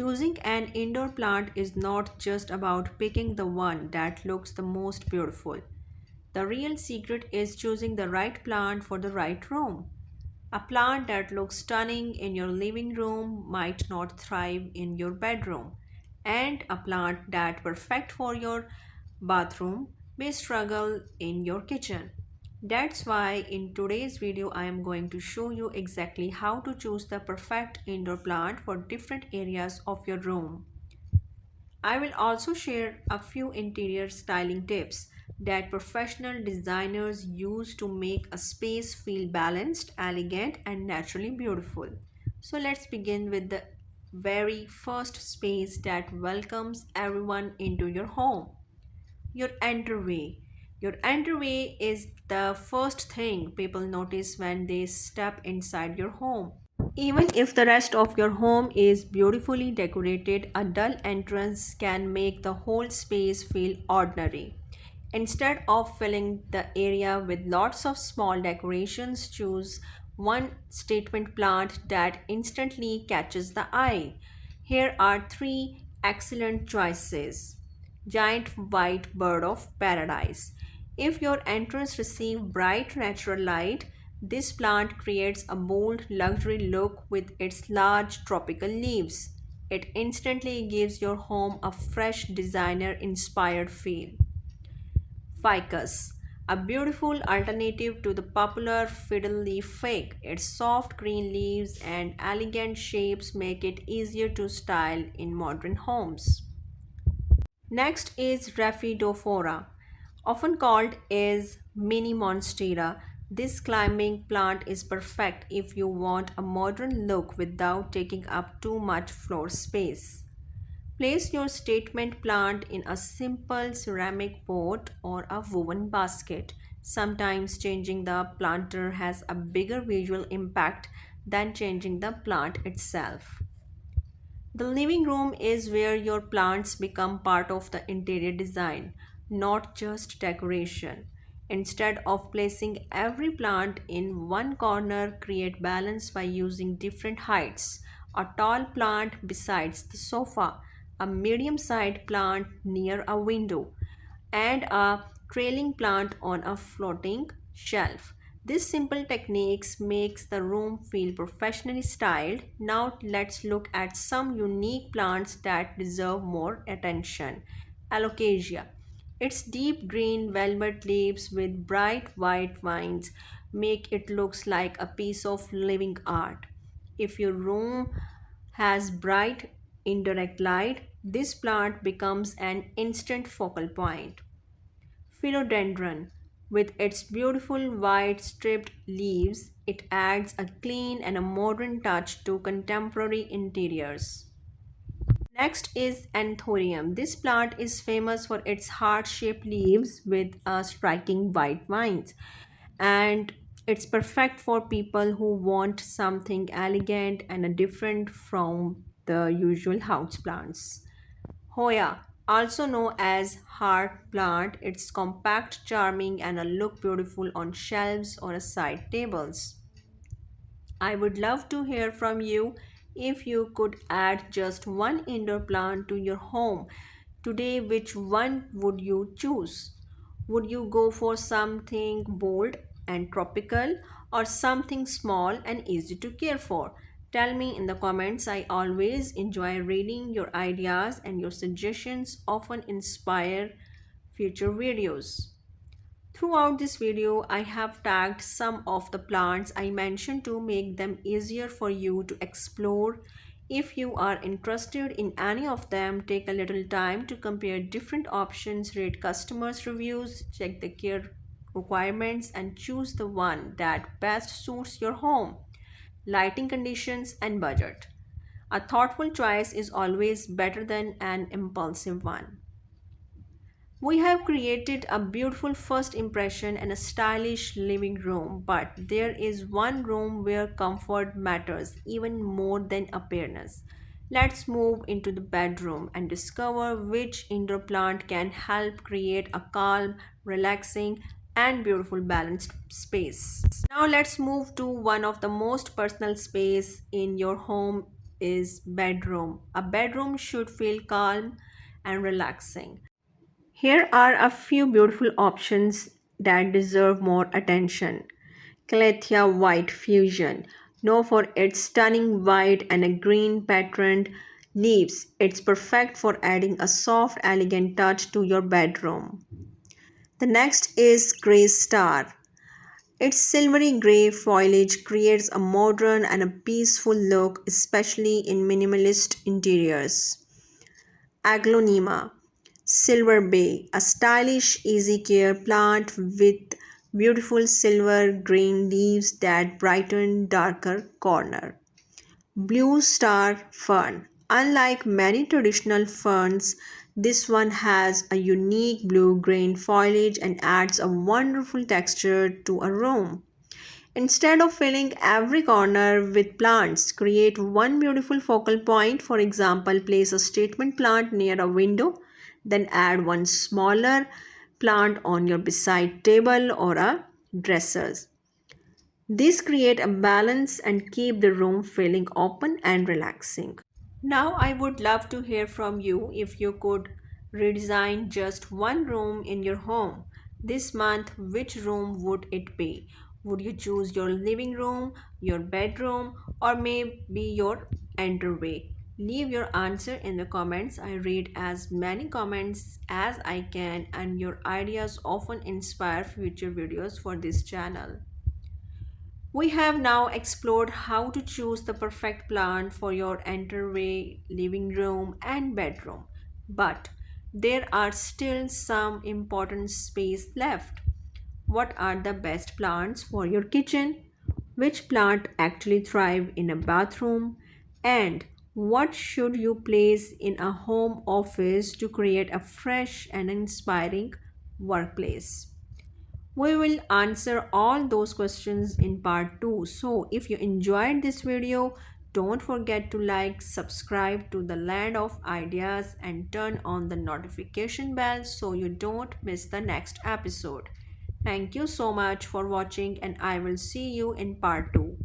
Choosing an indoor plant is not just about picking the one that looks the most beautiful. The real secret is choosing the right plant for the right room. A plant that looks stunning in your living room might not thrive in your bedroom, and a plant that perfect for your bathroom may struggle in your kitchen. That's why in today's video I am going to show you exactly how to choose the perfect indoor plant for different areas of your room. I will also share a few interior styling tips that professional designers use to make a space feel balanced, elegant, and naturally beautiful. So let's begin with the very first space that welcomes everyone into your home, your entryway. Your entryway is the first thing people notice when they step inside your home. Even if the rest of your home is beautifully decorated, a dull entrance can make the whole space feel ordinary. Instead of filling the area with lots of small decorations, choose one statement plant that instantly catches the eye. Here are three excellent choices. Giant white bird of paradise. If your entrance receives bright natural light, this plant creates a bold luxury look with its large tropical leaves. It instantly gives your home a fresh designer inspired feel. Ficus, a beautiful alternative to the popular fiddle leaf fig. Its soft green leaves and elegant shapes make it easier to style in modern homes. Next is Rhaphidophora, often called as mini monstera. This climbing plant is perfect if you want a modern look without taking up too much floor space. Place your statement plant in a simple ceramic pot or a woven basket. Sometimes changing the planter has a bigger visual impact than changing the plant itself. The living room is where your plants become part of the interior design, not just decoration. Instead of placing every plant in one corner, create balance by using different heights. A tall plant besides the sofa, a medium-sized plant near a window, and a trailing plant on a floating shelf. This simple techniques makes the room feel professionally styled. Now let's look at some unique plants that deserve more attention. Alocasia. Its deep green velvet leaves with bright white vines make it looks like a piece of living art. If your room has bright indirect light, this plant becomes an instant focal point. Philodendron. With its beautiful white striped leaves, it adds a clean and a modern touch to contemporary interiors. Next is Anthurium. This plant is famous for its heart-shaped leaves with striking white vines, and it's perfect for people who want something elegant and different from the usual houseplants. Hoya, also known as heart plant, it's compact, charming, and a look beautiful on shelves or side tables. I would love to hear from you. If you could add just one indoor plant to your home today, which one would you choose? Would you go for something bold and tropical or something small and easy to care for? Tell me in the comments. I always enjoy reading your ideas, and your suggestions often inspire future videos. Throughout this video, I have tagged some of the plants I mentioned to make them easier for you to explore. If you are interested in any of them, take a little time to compare different options, read customers' reviews, check the care requirements, and choose the one that best suits your home, lighting conditions, and budget. A thoughtful choice is always better than an impulsive one. We have created a beautiful first impression and a stylish living room, but there is one room where comfort matters even more than appearance. Let's move into the bedroom and discover which indoor plant can help create a calm, relaxing, and beautiful balanced space. Now let's move to one of the most personal space in your home, is bedroom. A bedroom should feel calm and relaxing. Here are a few beautiful options that deserve more attention. Calathea White Fusion, known for its stunning white and a green patterned leaves. It's perfect for adding a soft, elegant touch to your bedroom. The next is Grey Star. Its silvery gray foliage creates a modern and a peaceful look, especially in minimalist interiors. Aglaonema Silver Bay, a stylish, easy care plant with beautiful silver green leaves that brighten darker corner. Blue Star Fern. Unlike many traditional ferns, this one has a unique blue green foliage and adds a wonderful texture to a room. Instead of filling every corner with plants, create one beautiful focal point. For example, place a statement plant near a window, then add one smaller plant on your beside table or a dressers. These create a balance and keep the room feeling open and relaxing. Now, I would love to hear from you if you could redesign just one room in your home. This month, which room would it be? Would you choose your living room, your bedroom, or maybe your entryway? Leave your answer in the comments. I read as many comments as I can, and your ideas often inspire future videos for this channel. We have now explored how to choose the perfect plant for your entryway, living room, and bedroom. But there are still some important space left. What are the best plants for your kitchen? Which plant actually thrive in a bathroom? And what should you place in a home office to create a fresh and inspiring workplace? We will answer all those questions in part 2. So, if you enjoyed this video, don't forget to like, subscribe to the Land of Ideas, and turn on the notification bell so you don't miss the next episode. Thank you so much for watching, and I will see you in part 2.